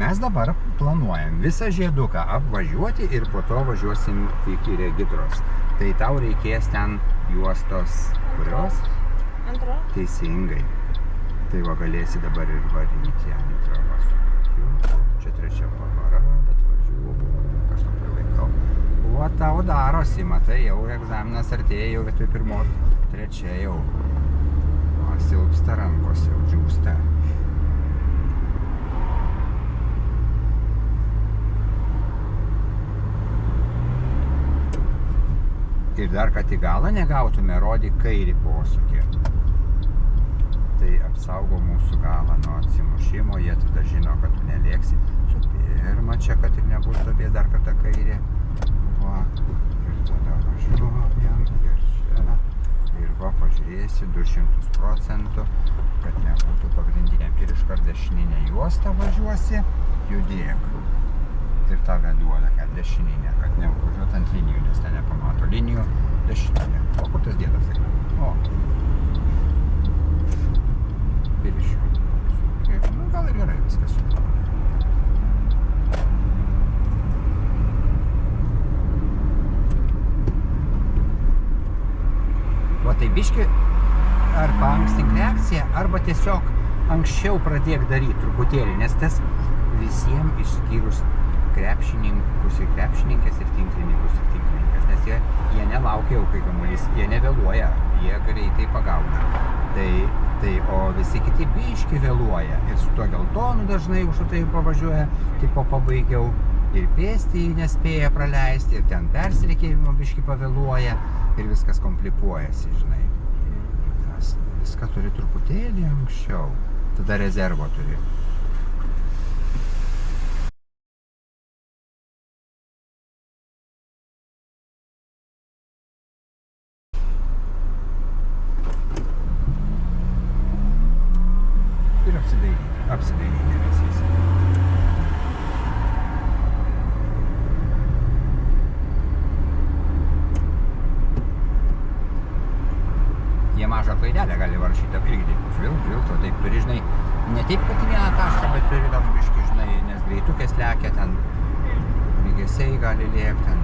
Mes dabar planuojam visą Žieduką apvažiuoti ir po to važiuosim iki Regitros. Tai tau reikės ten juostos kurios? Antro. Teisingai. Tai va galėsi dabar ir varyti antrą vasarą. Čia trečia pavara, bet važiuoju, kažką prilaikau. O tau darosi, matai, jau egzaminas artėja, jau vietoj pirmos, trečia jau. O silpsta rankos, jau džiūsta. Ir dar, kad į galą negautume, rodyk kairį posūkį. Tai apsaugo mūsų galą nuo atsimušimo, jie tada žino, kad tu nelėksi. Su pirma čia, kad ir nebus duobės, dar kartą kairį. Va, ir tada važiuojam, ir čia. Ir va, pažiūrėsi 200%, kad nebūtų pagrindiniam. Ir iškart dešininę juostą važiuosi, judėk. Ir tave duoda, kad dešininė, kad neuvažiuot ant linijų, nes ten nepamato linijų, dešininė. O kur tas dėdas eina? O. Ir iš jų. Nu, gal ir gerai viskas. O tai biški arba ankstink reakciją, arba tiesiog anksčiau pradėk daryti truputėlį, nes tas visiems išskyrus krepšininkus ir krepšininkės ir tinklininkus ir tinklininkės, nes jie nelaukia jau, kai kamuolys, jie nevėluoja, jie greitai pagauna. O visi kiti biški vėluoja ir su tuo geltonu dažnai už tai pavažiuoja, tipo pabaigiau ir pėstį nespėja praleisti, ir ten persirėkėjimo biški pavėluoja ir viskas komplikuojasi, žinai. Tas viską turi truputėlį anksčiau, tada rezervo turi. Ir apsidairyti visais. Jie mažą klaidelę gali varšyti irgi taip žvilgt, o taip turi, žinai, ne taip, kad į vieną tašką, bet turi tam biški, žinai, nes greitukės lekia ten, mėgesiai gali lėkti ten,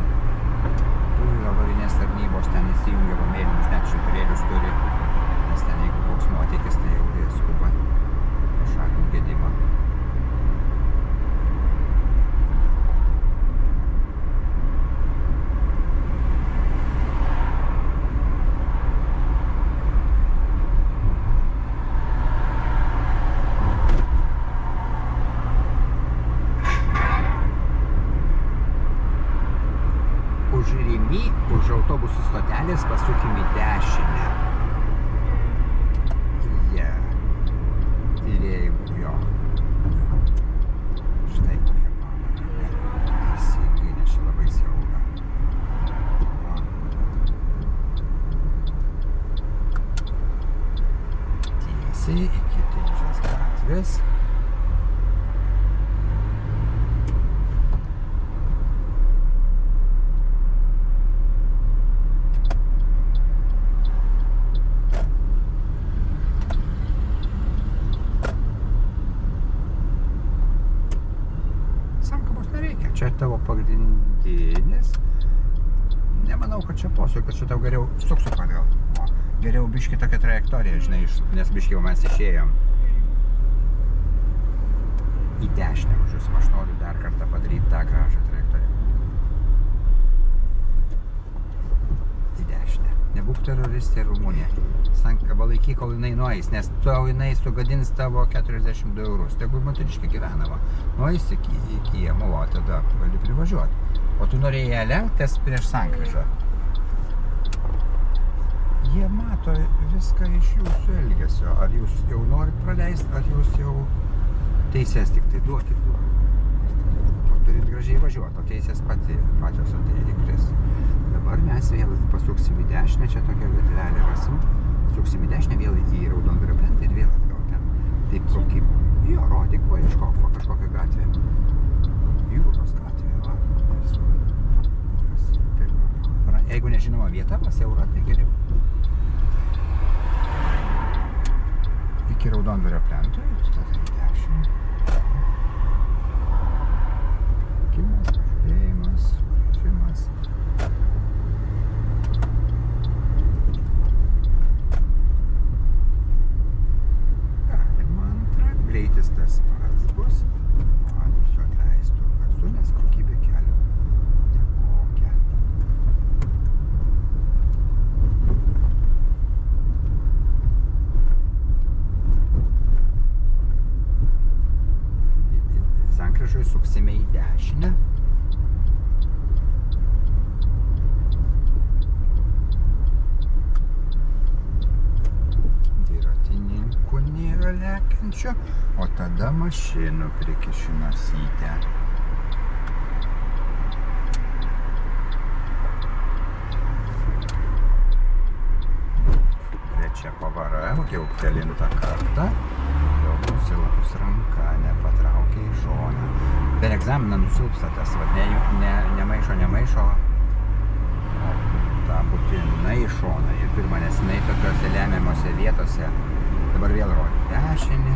turi avarinės tarnybos, ten įsijungia vamėlinis, net švyturėlius turi, nes ten jeigu koks nuotėkis, tai jau jie skuba pašalint gedimą. Už autobusų stotelės pasukim į dešinę. Ir jeigu jo. Štai kokia pavara. Teisingai, nes čia labai siaura. Tiesiai iki Tilžės gatvės. Čia tavo pagrindinis. Nemanau, kad čia posūkis, kad čia tau geriau suk atgal. Geriau biški tokia trajektorija, žinai, nes biški jau mes išėjom. Į dešinę važiuosim, aš noriu dar kartą padaryti tą gražią trajektoriją. Į dešinę. Nebūk teroristė Rumunija. Sankaba laiky, kol jinai nueis, nes tau jinai sugadins tavo 42 eurus. Tegul moteriškai gyvenama. Nueis iki jėmų, o tada gali privažiuoti. O tu norėjai ją lenktis prieš sankryžą. Jie mato viską iš jūsų elgesio. Ar jūs jau norit praleisti, ar jūs jau teisės tik tai duokit. O turit gražiai važiuoti, o teisės pačios ateikris. Dabar mes vėl pasuksim į dešinę, čia tokią gatvelę rasim. Suksim į dešinę, vėl į Raudondvario plentą ir vėl atgal ten. Taip kokį, jo, rodyk, va, iškok kažkokią gatvę. Jūros gatvė, va. Jeigu nežinoma vieta, pasiaura, tai geriau. Iki Raudondvario plento ir tada į dešinę. suksime į dešinę. Dviratininkų nėra lekiančių, o tada mašinų prikiši nosytę. Trečia pavara, jau kelintą kartą. Jau nusilpus ranka, nepatraukia į šoną. Per egzaminą nusilpsta tas, nemaišo, o tą būtinai į šoną. Ir pirma, nes jinai tokiose lemiamose vietose. Dabar vėl rodė dešinį.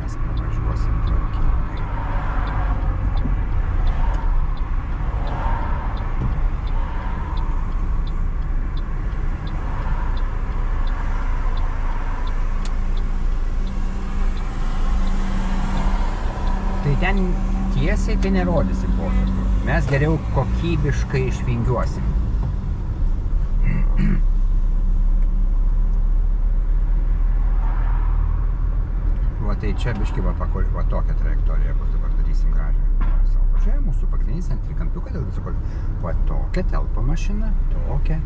Mes pavažiuosim tvarkingai. Tai ten tiesiai tai nerodysim posūkių. Mes geriau kokybiškai išvingiuosim. Va tai čia biški va tokią trajektoriją bus, dabar darysim gražią. Savo važiuoja mūsų pagrindinis ant trikampiuką, dėl viso va tokia telpa mašina, tokia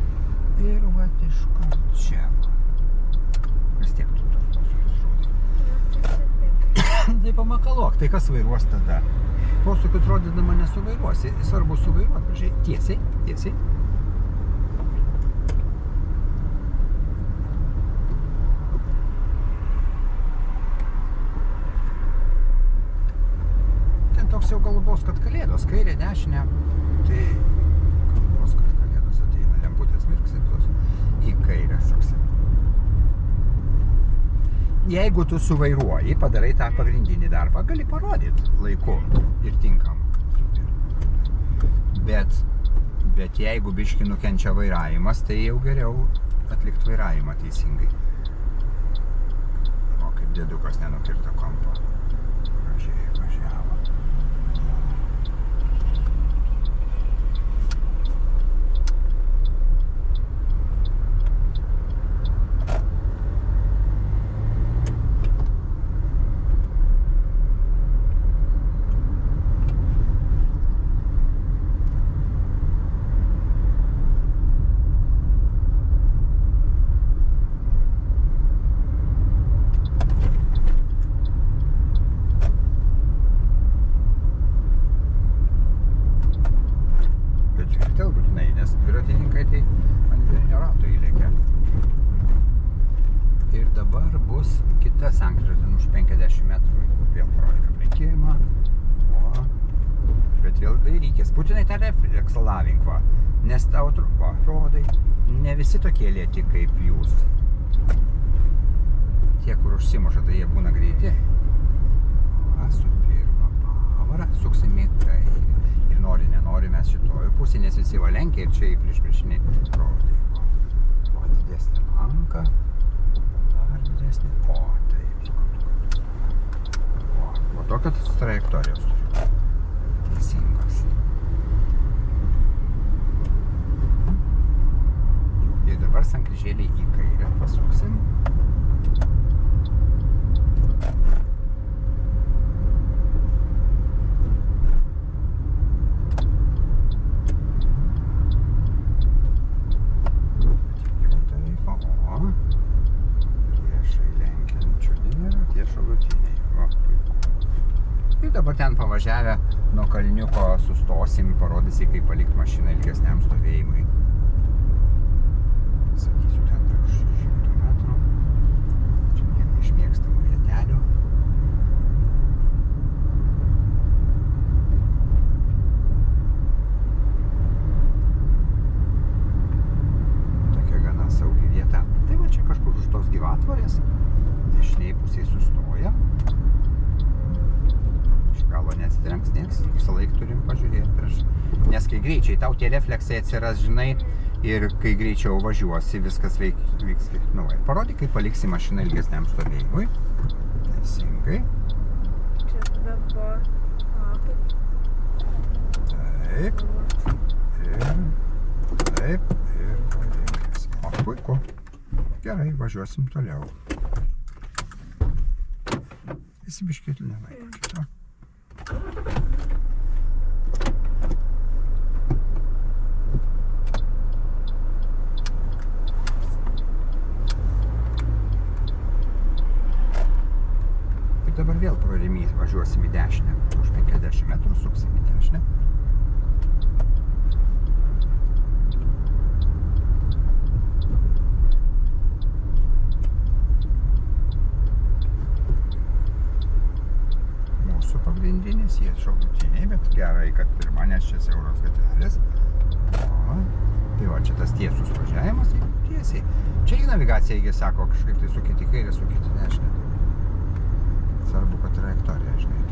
ir va iš čia. Vis tiek tu tos posūkius rodai. Tai pamakalok, tai kas vairuos tada? Posūkius rodydama nesuvairuosi, svarbu suvairuoti, pažiūrėjai, tiesiai. Ten toks jau galvos, kad kalėdos, kairė, dešinė, tai galvos, kad kalėdos ateina, lemputės mirksintos į kairę, saksim. Jeigu tu suvairuoji, padarai tą pagrindinį darbą, gali parodyti laiku ir tinkam. Bet jeigu biški nukenčia vairavimas, tai jau geriau atlikti vairavimą teisingai. O kaip dėdukas nenukirto kampo. Gražiai važiavo. Dviratininkai tai ant vidurinio rato įlėkia. Ir dabar bus kita sankryža už 50 metrų. Vėl parodė aplenkėjimą. Bet vėl reikės. Būtinai tą refleksą lavink, va. Nes tau rodai, ne visi tokie lėti kaip jūs. Tie, kur užsimuša, tai jie būna greiti. Va, su pirma pavara, suksim į kairę. Ir nenori mes šitoj pusė, nes visi va lenkia ir čia į priešpriešinį rodai. O didesnė lanka, dar didesnė, taip. O tokios trajektorijos turiu. Teisingas. Ir dabar sankryžėlį į kairę pasuksim. Dabar ten pavažiavę nuo kalniuko sustosim, parodysi, kaip palikti mašiną ilgesniam stovėjimui. Sakysiu, ten per už 100 metrų. Čia viena iš mėgstamų vietelių. Tokia gana saugi vieta. Tai va čia kažkur už tos gyvatvorės. Dešiniai pusėje sustoja. Galo neatsitrenks nieks, visą laiką turim pažiūrėti prieš. Nes kai greičiai, tau tie refleksai atsiras, žinai, ir kai greičiau važiuosi, viskas vyks. Nu, parodyk, kaip paliksi mašiną ilgesniam stovėjimui. Teisingai. Čia dabar. Taip. Ir pareikas. O, puiku. Gerai, važiuosim toliau. Esi biškį nelaiko kito. Ir dabar vėl pro Rėmį važiuosim į dešinę. Už 50 metrų suksim į dešinę. Pagrindinis, jie šalutiniai, bet gerai, kad pirma, nes čia siauros gatvelės. O, tai va, čia tas tiesus važiavimas, tai tiesiai. Čia į navigaciją, jie sako, kažkaip tai sukiti kairę, sukiti dešinę. Svarbu, kad trajektorija, žinai.